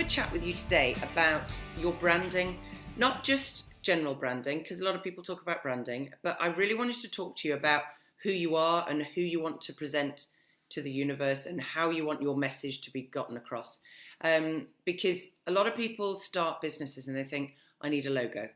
to chat with you today about your branding, not just general branding, because a lot of people talk about branding, but I really wanted to talk to you about who you are and who you want to present to the universe and how you want your message to be gotten across. Because a lot of people start businesses and they think, I need a logo.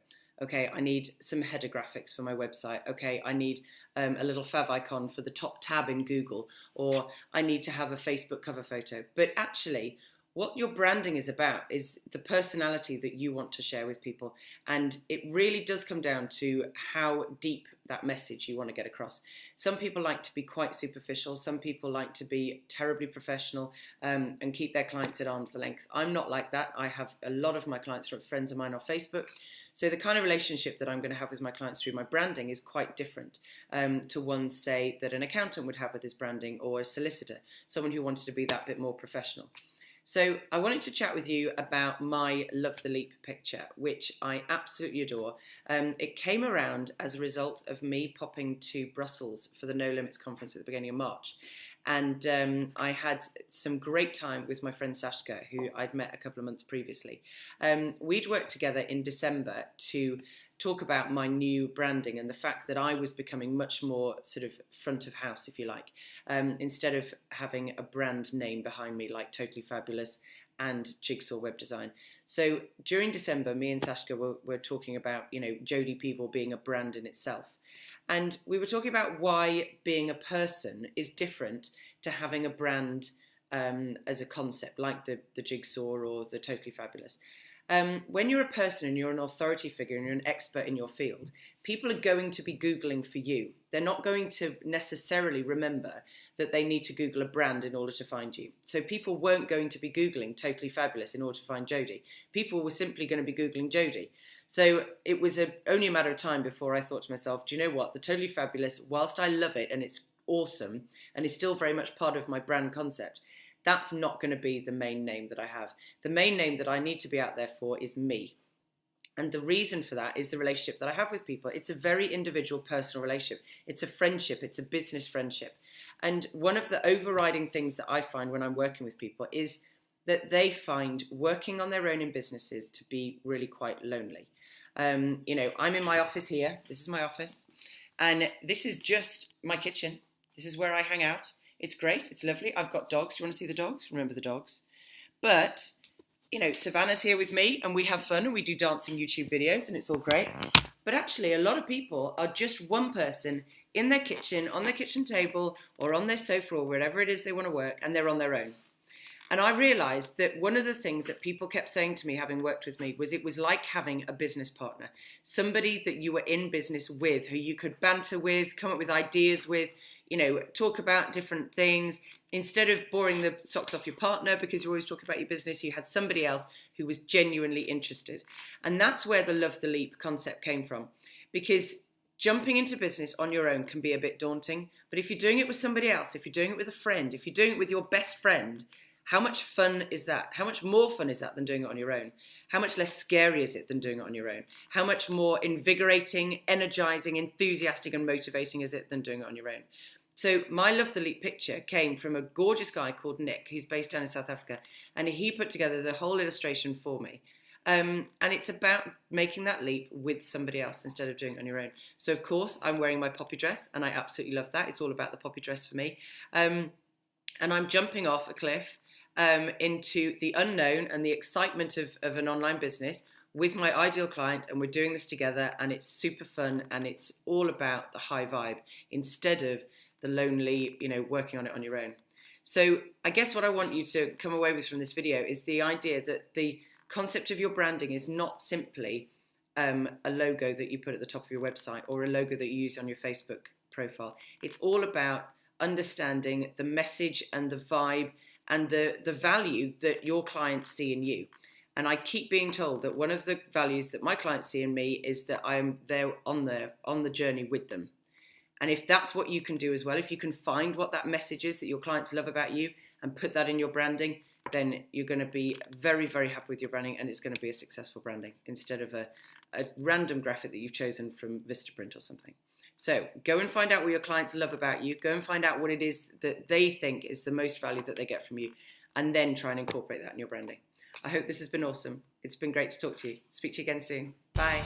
Okay, I need some header graphics for my website. Okay, I need a little fav icon for the top tab in Google, or I need to have a Facebook cover photo. But actually, what your branding is about is the personality that you want to share with people. And it really does come down to how deep that message you want to get across. Some people like to be quite superficial. Some people like to be terribly professional and keep their clients at arm's length. I'm not like that. I have a lot of my clients are friends of mine on Facebook. So the kind of relationship that I'm going to have with my clients through my branding is quite different to one, say, that an accountant would have with his branding, or a solicitor, someone who wanted to be that bit more professional. So I wanted to chat with you about my Love the Leap picture, which I absolutely adore. It came around as a result of me popping to Brussels for the No Limits conference at the beginning of March. And I had some great time with my friend Sashka, who I'd met a couple of months previously. We'd worked together in December to talk about my new branding and the fact that I was becoming much more sort of front of house, if you like, instead of having a brand name behind me like Totally Fabulous and Jigsaw Web Design. So during December, me and Sashka were talking about, you know, Jodie Peeble being a brand in itself. And we were talking about why being a person is different to having a brand as a concept, like the Jigsaw or the Totally Fabulous. When you're a person and you're an authority figure and you're an expert in your field, people are going to be Googling for you. They're not going to necessarily remember that they need to Google a brand in order to find you. So people weren't going to be Googling Totally Fabulous in order to find Jodie. People were simply going to be Googling Jodie. So it was only a matter of time before I thought to myself, do you know what? The Totally Fabulous, whilst I love it and it's awesome and is still very much part of my brand concept, that's not going to be the main name that I have. The main name that I need to be out there for is me. And the reason for that is the relationship that I have with people. It's a very individual, personal relationship. It's a friendship. It's a business friendship. And one of the overriding things that I find when I'm working with people is that they find working on their own in businesses to be really quite lonely. You know, I'm in my office here. This is my office. And this is just my kitchen. This is where I hang out. It's great. It's lovely. I've got dogs. Do you want to see the dogs? Remember the dogs. But, you know, Savannah's here with me and we have fun and we do dancing YouTube videos and it's all great. But actually, a lot of people are just one person in their kitchen, on their kitchen table or on their sofa or wherever it is they want to work, and they're on their own. And I realised that one of the things that people kept saying to me, having worked with me, was it was like having a business partner, somebody that you were in business with, who you could banter with, come up with ideas with, you know, talk about different things. Instead of boring the socks off your partner because you're always talking about your business, you had somebody else who was genuinely interested. And that's where the Love the Leap concept came from. Because jumping into business on your own can be a bit daunting. But if you're doing it with somebody else, if you're doing it with a friend, if you're doing it with your best friend, how much fun is that? How much more fun is that than doing it on your own? How much less scary is it than doing it on your own? How much more invigorating, energizing, enthusiastic and motivating is it than doing it on your own? So my Love the Leap picture came from a gorgeous guy called Nick, who's based down in South Africa, and he put together the whole illustration for me. And it's about making that leap with somebody else instead of doing it on your own. So of course, I'm wearing my poppy dress, and I absolutely love that. It's all about the poppy dress for me. And I'm jumping off a cliff into the unknown and the excitement of an online business with my ideal client, and we're doing this together, and it's super fun, and it's all about the high vibe instead of the lonely, you know, working on it on your own. So I guess what I want you to come away with from this video is the idea that the concept of your branding is not simply a logo that you put at the top of your website or a logo that you use on your Facebook profile. It's all about understanding the message and the vibe and the value that your clients see in you. And I keep being told that one of the values that my clients see in me is that I'm there on the journey with them. And if that's what you can do as well, if you can find what that message is that your clients love about you and put that in your branding, then you're going to be very, very happy with your branding, and it's going to be a successful branding instead of a random graphic that you've chosen from Vistaprint or something. So go and find out what your clients love about you. Go and find out what it is that they think is the most value that they get from you, and then try and incorporate that in your branding. I hope this has been awesome. It's been great to talk to you. Speak to you again soon. Bye.